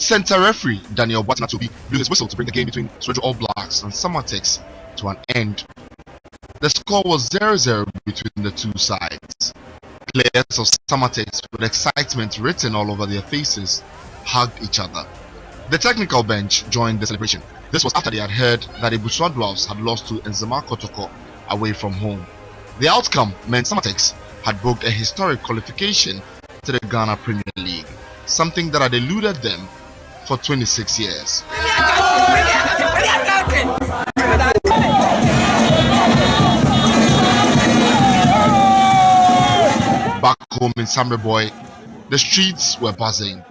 center referee Daniel Watanatubi blew his whistle to bring the game between Sojo All Blacks and Samartex to an end. The score was 0-0 between the two sides. Players of Samartex, with excitement written all over their faces, hugged each other. The technical bench joined the celebration. This was after they had heard that Ebusua Dwarfs had lost to Nzema Kotoko away from home. The outcome meant Samartex had booked a historic qualification to the Ghana Premier League, something that had eluded them for 26 years. Back home in Samreboy, the streets were buzzing,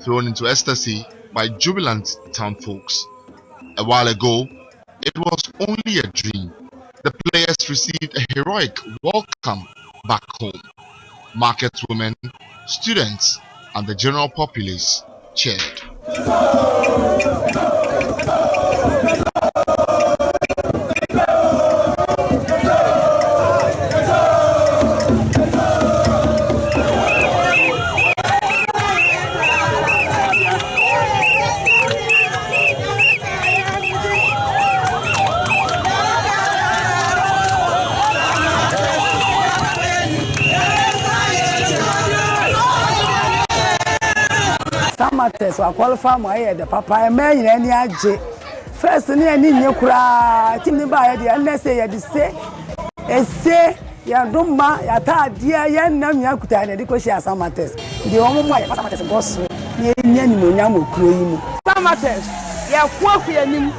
thrown into ecstasy by jubilant town folks. A while ago, it was only a dream. The players received a heroic welcome back home. Market women, students, and the general populace cheered. Samartex wa qualify mo aye the papa e me nyina ni age first ni ani nye kura team ni ba ye de na say ye de say ese ya duma ya ta dia ye nam ya kuta na de ko shi Samartex de wo mo ya Samartex boss ni nya ni mo nya mo kuro yi mu Samartex ya kwafu ya nim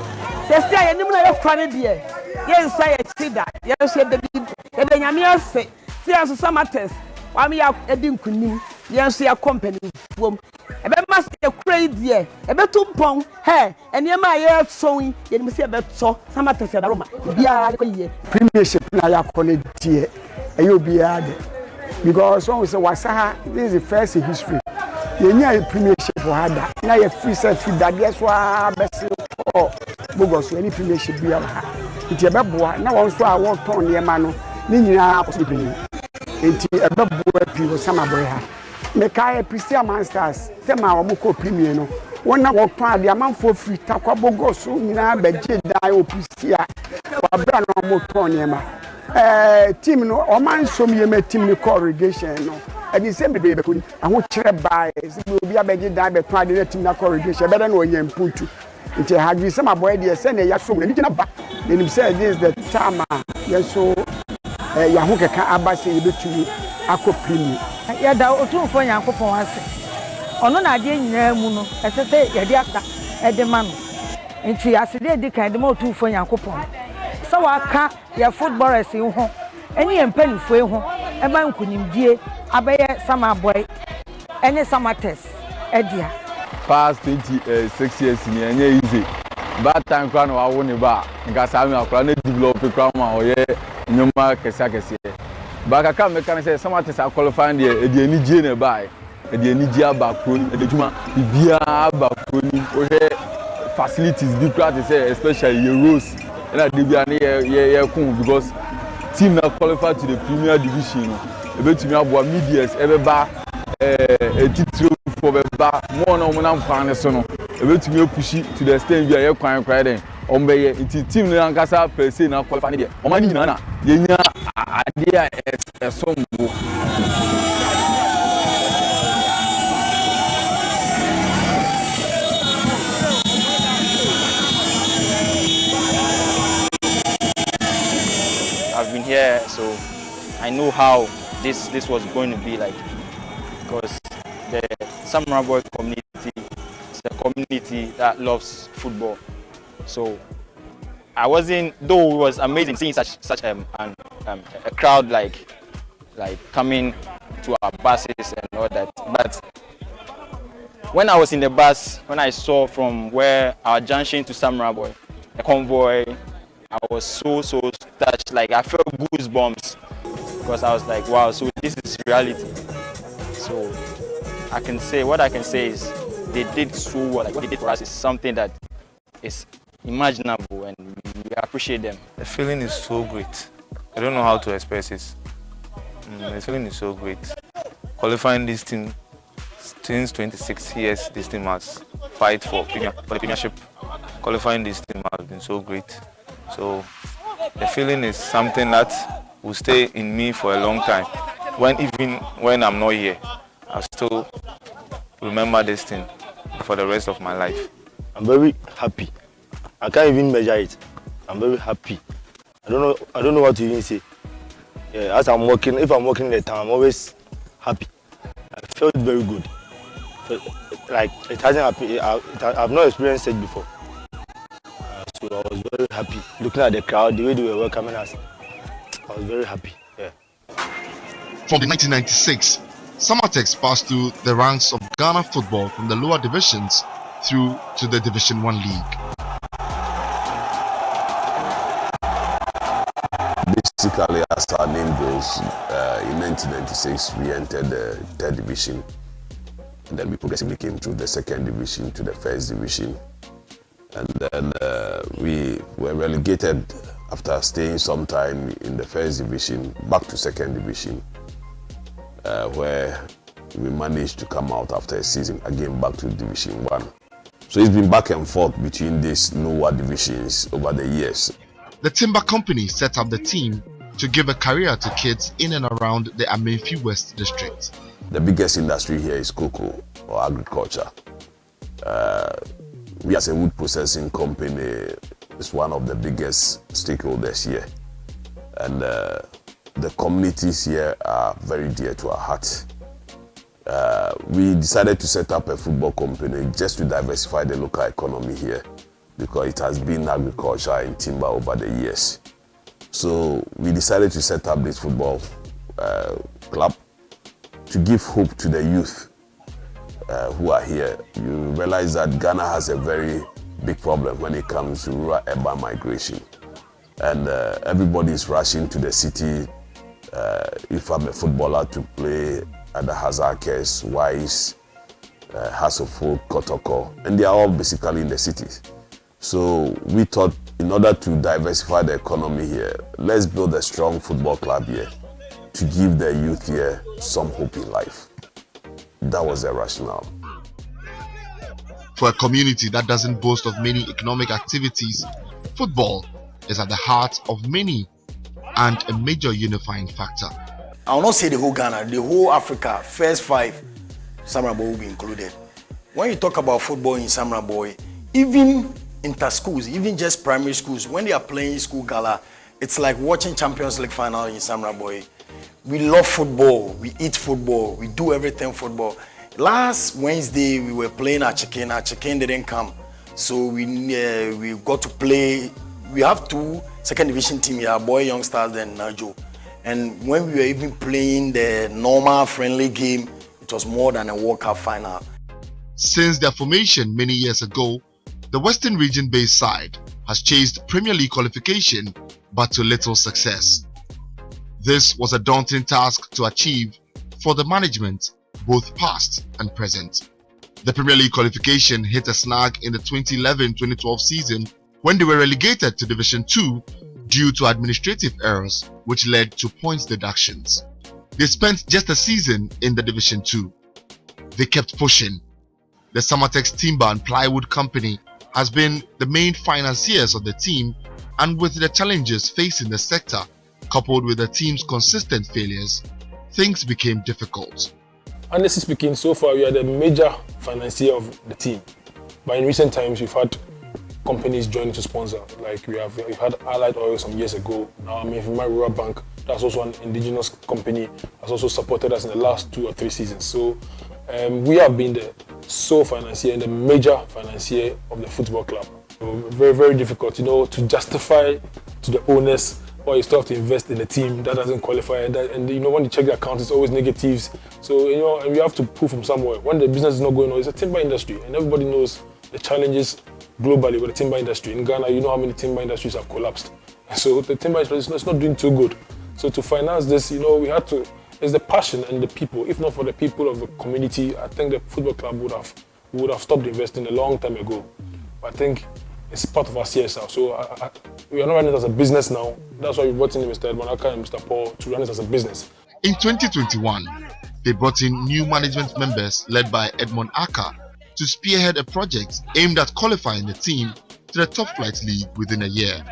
se say ya nim na ye kwa ne de ye nsa ye sida ye so de bi e be nyame ase se ya Samartex wa me ya edi nkunim ye so ya company fuom ebe mas e crazy ebe tumpon he eniema ye sowin ye nim se ebe to Samartex ya daroma bia ko ye premiership na ya college tie e yo bia de because when we say wasaha this is the first in history ye nya premiership for hada na ye free self that guess wa best for bogos any premiership bia ha it ebe boa na won so a won ton ne ma no ni nyina akoso pini enti ebe boa pi wo Samaboy ha me kai Pristia Masters tema wo ko premier no wona wo ton ade amanfo free takwa bogos nyina beje dan o Pristia wa bra no mo ton ne ma team no o man som ye ma team ni corrugation no e di se bebe be kuni aho kire bae se obi abeje dan be ton ade na team na corrugation be no onye mputu nti hagri Samaboy de se na ya som na gina ba nim say this the time yeso ya ho keka abase ye betumi akọ premier ya da otumfo Nyankopon ase ono na ade nyina mu no esese ya de aka ede ma no nti asede di kan de ma otumfo Nyankopon sa waka ya footballers ho eni empanifo ho e ba nkunimdie abeye Samaboy eni Samartex edia past 26 years ni enye easy bad time kwa no awo ne ba nka sami akora na develop kwa ma oye nyoma kesa baka ka me kan say Samartex qualifying the enije na bai the enije abakro edejuma bibia abakro ni ohe facilities di crowd say especially Euros na de bia na ye kun because team na qualify to the Premier Division no ebetumi aboa medias ebeba titiro for beba more na mo na mfan so no ebetumi pushi to the extent bia ye kwan den ombeye iti team na ankasa per se na qualify de o mani nyina na yenya idea esombo I've been here, so I know how this was going to be like, because the Samarboy community is a community that loves football. So I wasn't, though it was amazing seeing such a crowd like coming to our buses and all that. But when I was in the bus, when I saw from where our junction to Samarboy, the convoy, I was so touched. Like I felt goosebumps because I was like, wow, so this is reality. So what I can say is they did so well. Like what they did for us is something that is imaginable, and we appreciate them. The feeling is so great. I don't know how to express it. The feeling is so great. Qualifying this team since 26 years this team has fight for the Premiership. Qualifying this team has been so great. So the feeling is something that will stay in me for a long time. Even when I'm not here, I'll still remember this thing for the rest of my life. I'm very happy. I can't even measure it. I'm very happy. I don't know what to even say. Yeah, as I'm working, if I'm working in the town, I'm always happy. I felt very good. Like it hasn't happened. I've not experienced it before. So I was very happy. Looking at the crowd, the way they were welcoming us, I was very happy. Yeah. From the 1996, Samartex passed through the ranks of Ghana football from the lower divisions through to the Division 1 league. Basically, as our name goes, in 1996 we entered the third division, and then we progressively came through the second division to the first division, and then we were relegated after staying some time in the first division back to second division, where we managed to come out after a season again back to Division 1. So it's been back and forth between these lower divisions over the years. The timber company set up the team to give a career to kids in and around the Amenfi West district. The biggest industry here is cocoa or agriculture. We as a wood processing company is one of the biggest stakeholders here. And the communities here are very dear to our heart. We decided to set up a football company just to diversify the local economy here, because it has been agriculture and timber over the years. So we decided to set up this football club to give hope to the youth who are here. You realize that Ghana has a very big problem when it comes to rural-urban migration. And everybody is rushing to the city. If I'm a footballer, to play at the Hazakes, Wise, Hasselhoff, Kotoko, and they are all basically in the cities. So we thought, in order to diversify the economy here, let's build a strong football club here to give the youth here some hope in life. That was the rationale. For a community that doesn't boast of many economic activities, football is at the heart of many and a major unifying factor. I will not say the whole Ghana, the whole Africa, first 5, Samra Boy will be included. When you talk about football in Samra Boy, even inter-schools, even just primary schools, when they are playing school gala, it's like watching Champions League final in Samra Boy. We love football, we eat football, we do everything football. Last Wednesday, we were playing our chicken didn't come. So we got to play. We have 2 second division teams here, Boy Young Stars and Najo. And when we were even playing the normal friendly game, it was more than a World Cup final. Since their formation many years ago, the Western region-based side has chased Premier League qualification, but to little success. This was a daunting task to achieve for the management, both past and present. The Premier League qualification hit a snag in the 2011-2012 season when they were relegated to Division 2 due to administrative errors which led to points deductions. They spent just a season in the Division 2. They kept pushing. The Samartex Timber and Plywood Company has been the main financiers of the team, and with the challenges facing the sector, coupled with the team's consistent failures, things became difficult. Honestly speaking, so far we are the major financier of the team. But in recent times, we've had companies joining to sponsor. Like we've had Allied Oil some years ago. Now, I mean, my Rural Bank, that's also an indigenous company, has also supported us in the last 2 or 3 seasons. So we have been the sole financier and the major financier of the football club. So very, very difficult, to justify to the owners why you still have to invest in a team that doesn't qualify. And when you check the account, it's always negatives. So, and you have to pull from somewhere. When the business is not going on, it's a timber industry, and everybody knows the challenges globally with the timber industry. In Ghana, you know how many timber industries have collapsed. So the timber industry is not doing too good. So to finance this, we had to. It's the passion and the people. If not for the people of the community, I think the football club would have stopped investing a long time ago. But I think it's part of our CSR. So we are not running it as a business now. That's why we brought in Mr. Edmonaka and Mr. Paul to run it as a business. In 2021, They brought in new management members led by Edmond Aka to spearhead a project aimed at qualifying the team to the top flight league within a year.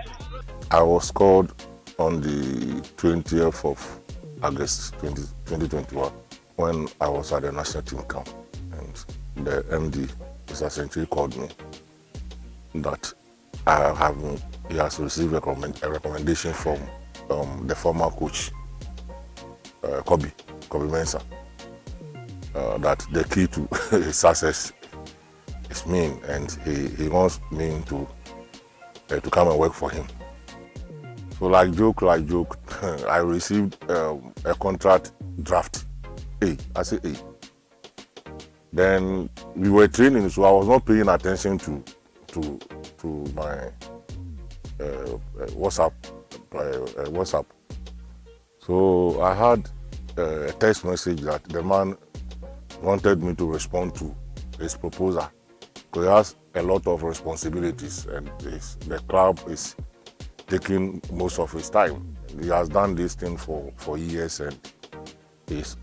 I was called on the 20th of August 2021 when I was at the national team camp, and the MD essentially called me that he has received a recommendation from the former coach Kobe Mensah, that the key to his success is me, and he wants me to come and work for him. So like joke, I received a contract draft A. I say A. Then we were training, so I was not paying attention to my WhatsApp. So I had a text message that the man wanted me to respond to his proposal, because he has a lot of responsibilities and the club is taking most of his time. He has done this thing for years, and it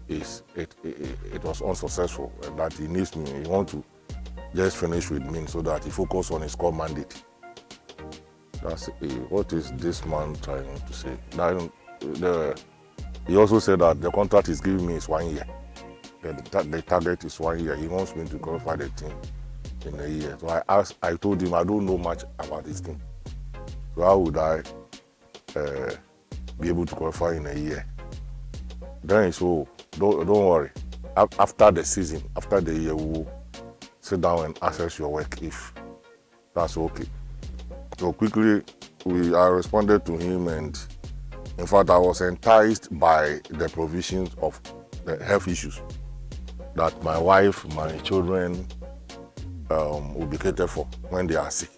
was unsuccessful, and that he needs me. He wants to just finish with me so that he focus on his core mandate. That's what is this man trying to say? Now, he also said that the contract he's giving me is 1 year. The target is 1 year. He wants me to qualify the team in a year. So I told him I don't know much about this thing. So how would I be able to qualify in a year? Then he said, don't worry. After the season, after the year, we'll sit down and assess your work if that's okay. So quickly, I responded to him, and in fact, I was enticed by the provisions of the health issues that my wife, my children will be catered for when they are sick.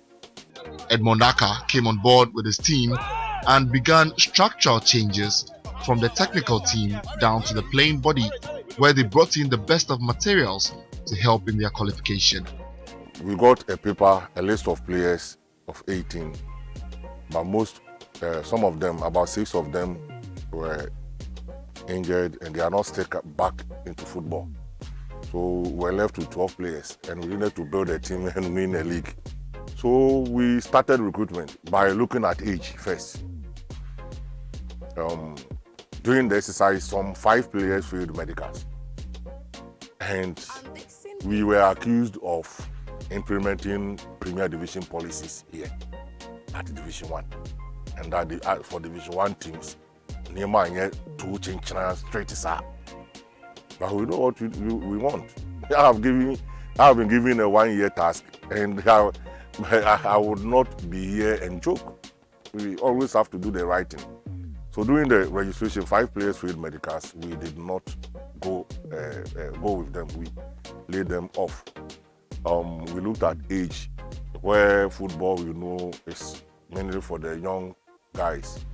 Edmond Aka came on board with his team and began structural changes from the technical team down to the playing body, where they brought in the best of materials to help in their qualification. We got a list of players of 18, but some of them, about 6 of them, were injured and they are not stuck back into football. So we're left with 12 players, and we needed to build a team and win a league. So we started recruitment by looking at age first. During the exercise, some 5 players failed medicals, and we were accused of implementing Premier Division policies here at Division 1, and that for Division 1 teams, Nema 2 chinchina straight is up. But we know what we want. I have been given a 1-year task, and I would not be here and joke. We always have to do the right thing. So during the registration, 5 players failed medicals. We did not go with them. We laid them off. We looked at age, where football, is mainly for the young guys.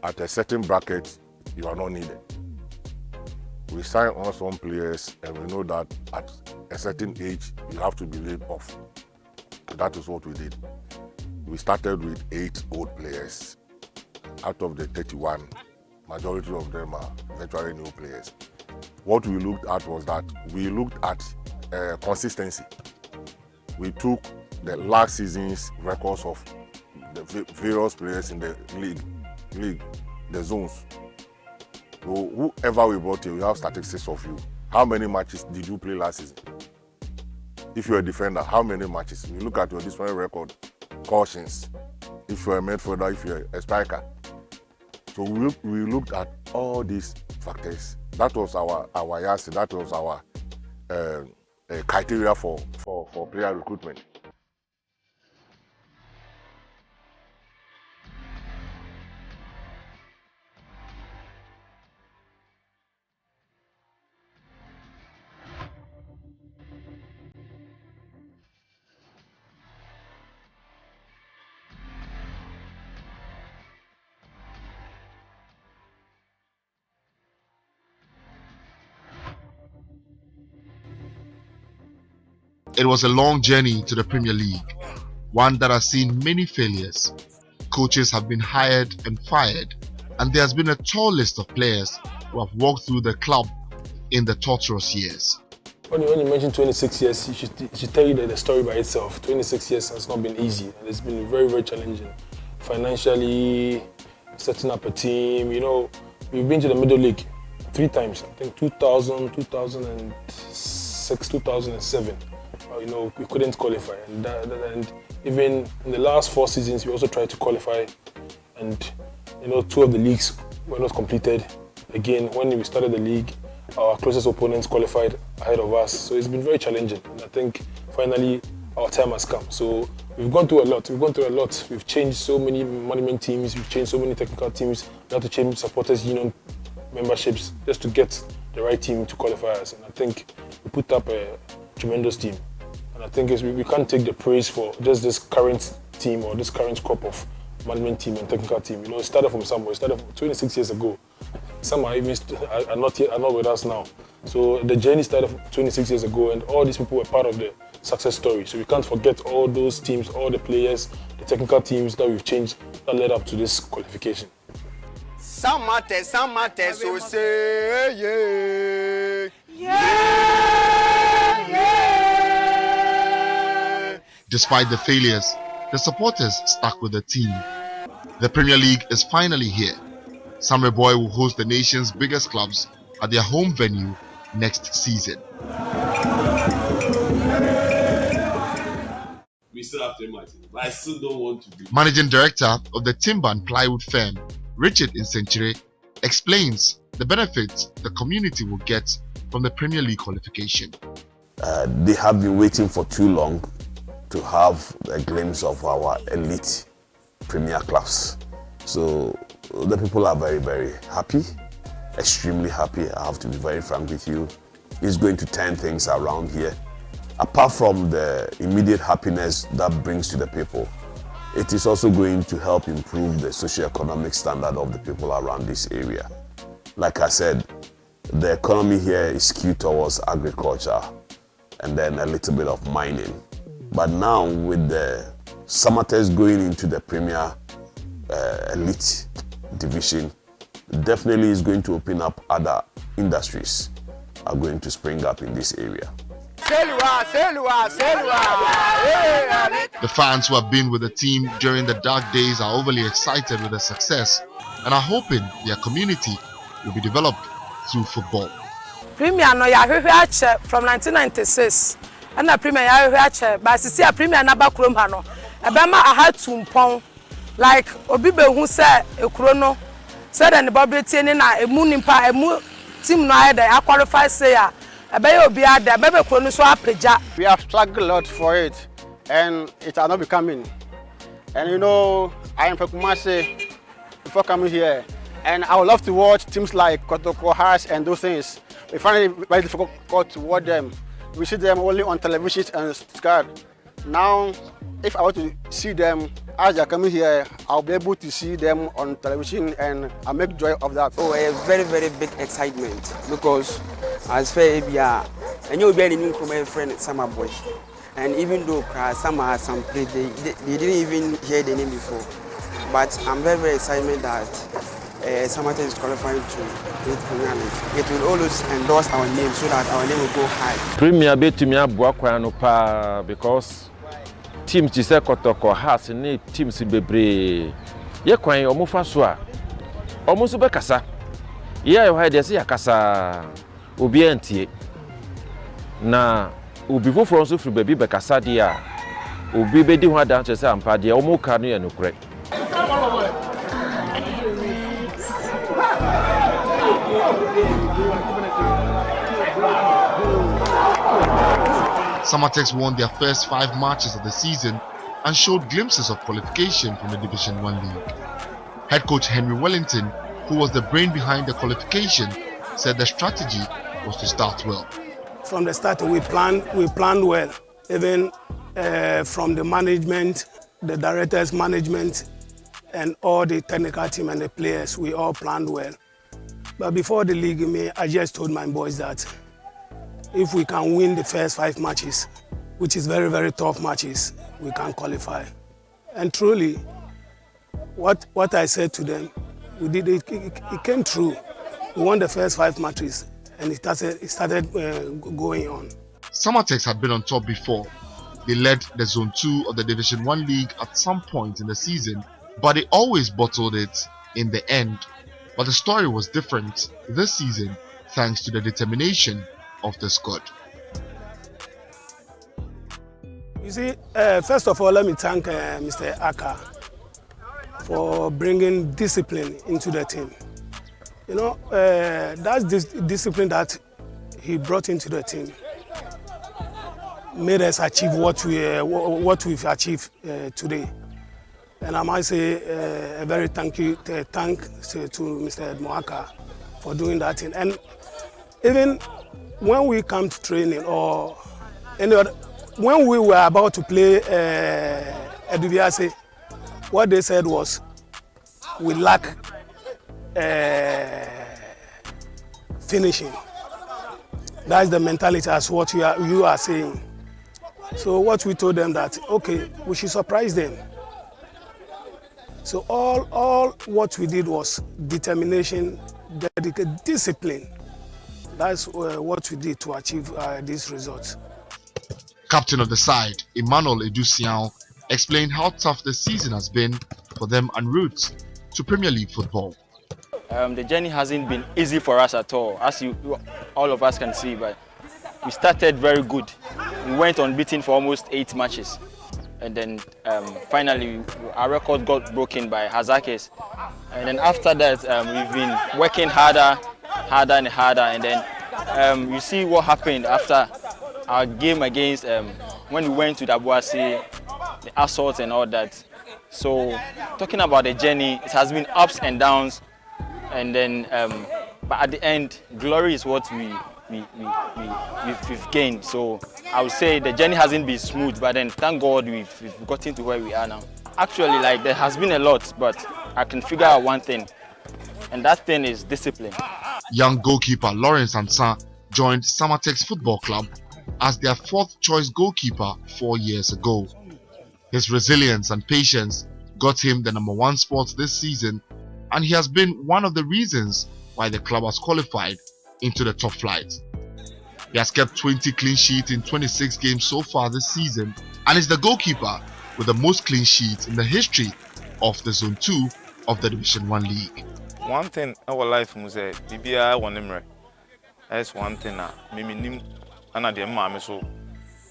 At a certain bracket, you are not needed. We sign on some players, and we know that at a certain age, you have to be laid off. That is what we did. We started with 8 old players. Out of the 31, majority of them are virtually new players. What we looked at was that we looked at consistency. We took the last season's records of the various players in the league, the zones. So whoever we brought in, we have statistics of you. How many matches did you play last season? If you're a defender, how many matches? We look at your disciplinary record, cautions. If you're a midfielder, if you're a striker. So we looked at all these factors. That was our yardstick. That was our criteria for player recruitment. It was a long journey to the Premier League, one that has seen many failures. Coaches have been hired and fired, and there has been a tall list of players who have walked through the club in the torturous years. When you mention 26 years, it should tell you the story by itself. 26 years has not been easy, and it's been very, very challenging. Financially, setting up a team, you know, we've been to the Middle League 3 times. I think 2000, 2006, 2007. You know, we couldn't qualify, and even in the last 4 seasons, we also tried to qualify, and you know, 2 of the leagues were not completed. Again, when we started the league, our closest opponents qualified ahead of us, so it's been very challenging. And I think finally our time has come. So we've gone through a lot. We've changed so many management teams. We've changed so many technical teams. We had to change supporters union memberships just to get the right team to qualify us. And I think we put up a tremendous team. And I think we can't take the praise for just this current team or this current crop of management team and technical team. You know, it started from somewhere. It started 26 years ago. Some are even are not with us now. So the journey started 26 years ago, and all these people were part of the success story. So we can't forget all those teams, all the players, the technical teams that we've changed that led up to this qualification. Samartex, so say yeah. Despite the failures, the supporters stuck with the team. The Premier League is finally here. Samarboy will host the nation's biggest clubs at their home venue next season. We still have 3 matches, but I still don't want to be. Managing Director of the Timber and Plywood firm, Richard Insenchire, explains the benefits the community will get from the Premier League qualification. They have been waiting for too long to have a glimpse of our elite Premier clubs. So the people are very, very happy, extremely happy. I have to be very frank with you. It's going to turn things around here. Apart from the immediate happiness that brings to the people, it is also going to help improve the socio-economic standard of the people around this area. Like I said, the economy here is skewed towards agriculture and then a little bit of mining. But now with the Samartex going into the Premier elite division, definitely is going to open up other industries are going to spring up in this area. The fans who have been with the team during the dark days are overly excited with the success and are hoping their community will be developed through football. Premier no ya hwehwe from 1996 and the Premier ya hwehwe but see a Premier na ba krom ha no ebema aha tumpon like obi behu se ekuro no said and the bobeti ni na emu nimpa emu team no aye dey qualify say ya ebeye obi ade bebe ekuro no so apeja. We have struggled a lot for it and it has not been coming. And you know, I am from Kumasi before coming here, and I would love to watch teams like Kotoko, Harris and those things. We find it very difficult to watch them. We see them only on television and Sky. Now, if I want to see them as they are coming here, I'll be able to see them on television and I make joy of that. Oh, a very, very big excitement because as fair and you'll be any from friend Samarboy. And even though some have some play, they didn't even hear the name before. But I'm very, very excited that Samartex is qualifying to the Premier League. It will always endorse our name so that our name will go high. Premier be to me a because teams just say Kotoko has any teams bebre. Ye kwan omo fa so a omo so be kasa. Ye ayo ha de se yakasa obi antie. Na obi foforo so free baby be kasa de a obi be di ho adan che se ampa de omo ka no ye nokure. Samartex won their first 5 matches of the season and showed glimpses of qualification from the Division 1 league. Head coach Henry Wellington, who was the brain behind the qualification, said the strategy was to start well. From the start, we planned well, even from the management, the directors, management, and all the technical team and the players, we all planned well. But before the league, I just told my boys that if we can win the first 5 matches, which is very, very tough matches, we can qualify. And truly, what I said to them, we did it came true. We won the first 5 matches, and it started going on. Samartex had been on top before. They led the Zone 2 of the Division 1 League at some point in the season, but they always bottled it in the end. But the story was different this season thanks to the determination of the squad. You see, first of all, let me thank Mr. Aka for bringing discipline into the team. You know, that's this discipline that he brought into the team made us achieve what we've achieved today. And I might say a very thanks to Mr. Moaka for doing that thing. And even when we come to training or any other, when we were about to play Eduviase, what they said was we lack finishing. That's the mentality as what you are saying. So what we told them that, okay, we should surprise them. So all what we did was determination, dedication, discipline. That's what we did to achieve these results. Captain of the side, Emmanuel Edusian, explained how tough the season has been for them en route to Premier League football. The journey hasn't been easy for us at all, as all of us can see, but we started very good. We went unbeaten for almost 8 matches. And then finally, our record got broken by Hazakis. And then after that, we've been working harder and harder. And then you see what happened after our game against, when we went to the Abuasi, the assault and all that. So talking about the journey, it has been ups and downs. And then, but at the end, glory is what we've gained. So I would say the journey hasn't been smooth, but then thank God we've gotten to where we are now. Actually, like, there has been a lot, but I can figure out one thing, and that thing is discipline. Young goalkeeper Lawrence Ansa joined Samartex Football Club as their 4th choice goalkeeper 4 years ago. His resilience and patience got him the #1 spot this season, and he has been one of the reasons why the club has qualified into the top flight. He has kept 20 clean sheets in 26 games so far this season and is the goalkeeper with the most clean sheets in the history of the Zone 2 of the Division 1 League. One thing our life was BBI one nimre. That's one thing mimi nim ana de ma so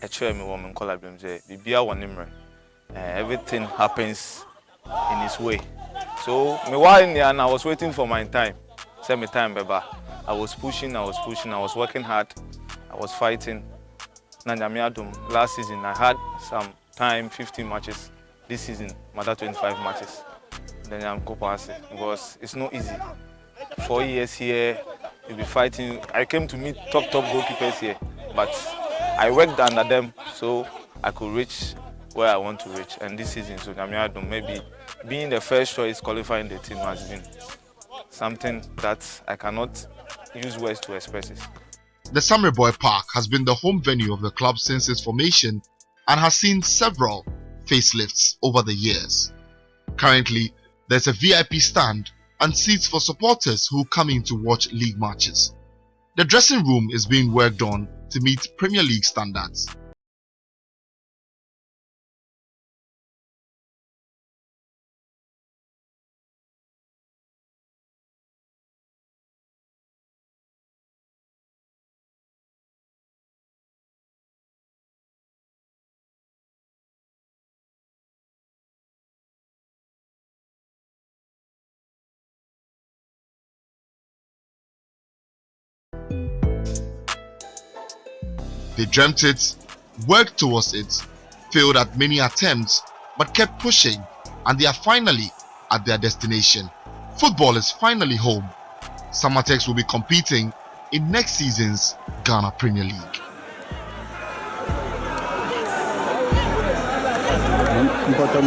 e chere me woman call them say BBI one nimre. Everything happens in its way. So me while in there and I was waiting for my time. Say me time beba. I was pushing, I was working hard, I was fighting. Last season I had some time, 15 matches. This season, another 25 matches. Then I'm co-passing because it's not easy. 4 years here, you'll be fighting. I came to meet top goalkeepers here, but I worked under them so I could reach where I want to reach. And this season, so maybe being the first choice qualifying the team has been something that I cannot use words to express it. The Samartex Park has been the home venue of the club since its formation and has seen several facelifts over the years. Currently, there's a VIP stand and seats for supporters who come in to watch league matches. The dressing room is being worked on to meet Premier League standards. They dreamt it, worked towards it, failed at many attempts, but kept pushing, and they are finally at their destination. Football is finally home. Samartex will be competing in next season's Ghana Premier League. Important